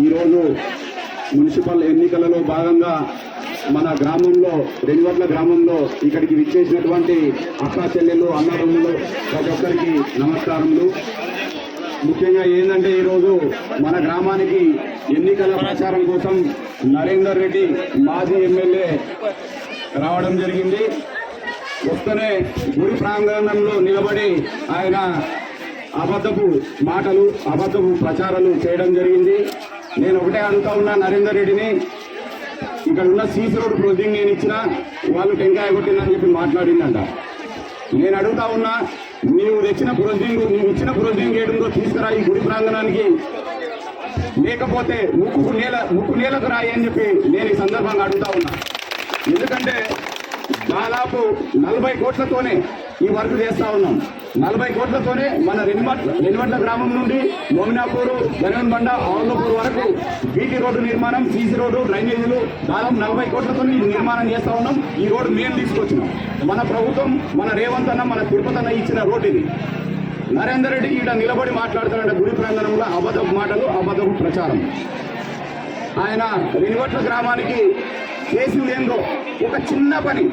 ఈరోజు మున్సిపల్ ఎన్నికలలో భాగంగా మన గ్రామంలో రెనివట్ల గ్రామంలో ఇక్కడికి విచ్చేసినటువంటి అక్కా చెల్లెళ్ళు అన్నదమ్ములు ప్రతి ఒక్కరికి నమస్కారములు. ముఖ్యంగా ఏంటంటే ఈరోజు మన గ్రామానికి ఎన్నికల ప్రచారం కోసం నరేందర్ రెడ్డి మాజీ ఎమ్మెల్యే రావడం జరిగింది. వస్తూనే గుడి ప్రాంగణంలో నిలబడి ఆయన అబద్ధపు మాటలు అబద్ధపు ప్రచారాలు చేయడం జరిగింది. నేను ఒకటే అడుగుతా ఉన్నా నరేందర్ రెడ్డిని, ఇక్కడ ఉన్న సీసీ రోడ్ ప్రొసీడింగ్ నేను ఇచ్చినా వాళ్ళు టెంకాయ కొట్టిందని చెప్పి మాట్లాడిందంట. నేను అడుగుతా ఉన్నా, నీవు ఇచ్చిన ప్రొసీడింగ్ ఏడుందో తీసుకురా ఈ గుడి ప్రాంగణానికి, లేకపోతే ముక్కు నేలకు రాయి అని చెప్పి నేను ఈ సందర్భంగా అడుగుతా ఉన్నా. ఎందుకంటే దాదాపు 40 కోట్లతోనే ఈ వర్క్ చేస్తా ఉన్నాం. 40 కోట్లతోనే మన రెనివట్ల గ్రామం నుండి మోమినాపూరు, గనవన్బండ, ఆవులపూర్ వరకు బీటీ రోడ్డు నిర్మాణం, సీసీ రోడ్డు, డ్రైనేజీలు దాదాపు 40 కోట్లతో నిర్మాణం చేస్తా ఉన్నాం. ఈ రోడ్డు మేము తీసుకొచ్చినాం. మన ప్రభుత్వం, మన రేవంత్ అన్న, మన తిరుపతి అన్న ఇచ్చిన రోడ్డు ఇది. నరేందర్ రెడ్డి ఈడ నిలబడి మాట్లాడుతాడంటే గుడి ప్రాంగణంలో అబద్ధపు మాటలు, అబద్ధపు ప్రచారం. ఆయన రెనివట్ల గ్రామానికి చేసింది ఏందో ఒక చిన్న పని,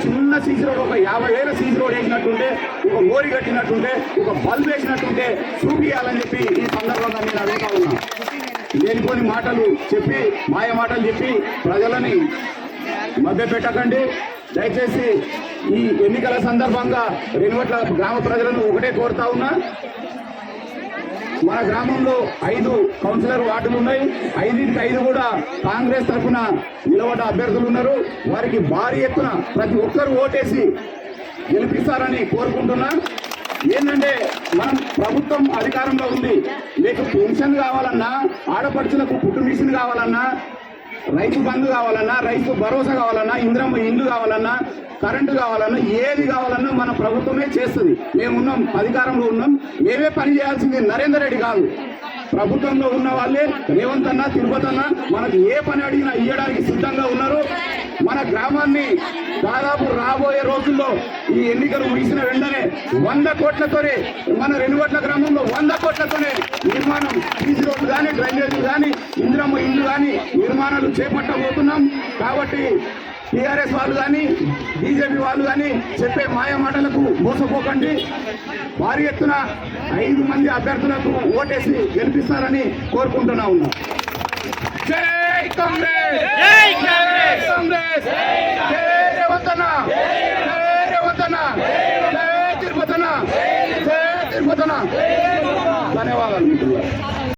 చిన్న సీసీ రోడ్, ఒక 50,000 సీసీ రోడ్ వేసినట్టుంటే, ఒక మోరి కట్టినట్టుంటే, ఒక బల్బ్ వేసినట్టుంటే చూపియాలని చెప్పి ఈ సందర్భంగా నేను అడుగుతా ఉన్నా. లేనిపోని మాటలు చెప్పి, మాయ మాటలు చెప్పి ప్రజలని మభ్య పెట్టకండి. దయచేసి ఈ ఎన్నికల సందర్భంగా రెనివట్ల గ్రామ ప్రజలను ఒకటే కోరుతా ఉన్నా, మన గ్రామంలో 5 కౌన్సిలర్ వార్డులు ఉన్నాయి. 5 కూడా కాంగ్రెస్ తరఫున నిలబడ్డ అభ్యర్థులు ఉన్నారు. వారికి భారీ ఎత్తున ప్రతి ఒక్కరు ఓటేసి గెలిపిస్తారని కోరుకుంటున్నా. ఏంటంటే మనం ప్రభుత్వం అధికారంలో ఉంది, మీకు పెన్షన్ కావాలన్నా, ఆడపడుచులకు పుట్టు మిషన్ కావాలన్నా, రైతు బంధు కావాలన్నా, రైతు భరోసా కావాలన్నా, ఇంద్రమ్మ ఇల్లు కావాలన్నా, కరెంటు కావాలన్నా, ఏది కావాలన్నా మన ప్రభుత్వమే చేస్తుంది. మేమున్నాం, అధికారంలో ఉన్నాం. మేమే పని చేయాల్సింది నరేందర్ రెడ్డి కాదు. ప్రభుత్వంలో ఉన్న వాళ్ళే రేవంత్ అన్న, తిరుపతి అన్న మనకు ఏ పని అడిగినా ఇవ్వడానికి సిద్ధంగా ఉన్నారు. మన గ్రామాన్ని దాదాపు రాబోయే రోజుల్లో ఈ ఎన్నికలు ముగిసిన వెంటనే 100 కోట్లతోనే, మన రెనివట్ల గ్రామంలో 100 కోట్లతోనే నిర్మాణం, సీసీ రోడ్లు కానీ, డ్రైనేజీలు కానీ, ఇందిరమ్మ ఇల్లు కానీ నిర్మాణాలు చేపట్టబోతున్నాం. కాబట్టి టీఆర్ఎస్ వాళ్ళు కానీ, బీజేపీ వాళ్ళు కానీ చెప్పే మాయ మాటలకు మోసపోకండి. భారీ ఎత్తున 5 మంది అభ్యర్థులకు ఓటేసి గెలిపిస్తారని కోరుకుంటున్నా ఉన్నాం. జై కాంగ్రెస్, జై కాంగ్రెస్, కాంగ్రెస్, జై రేవంత్ అన్న, జై రేవంత్ అన్న, జై తిరుపతి అన్న, జై తిరుపతి అన్న. ధన్యవాదాలు మిత్రులారా.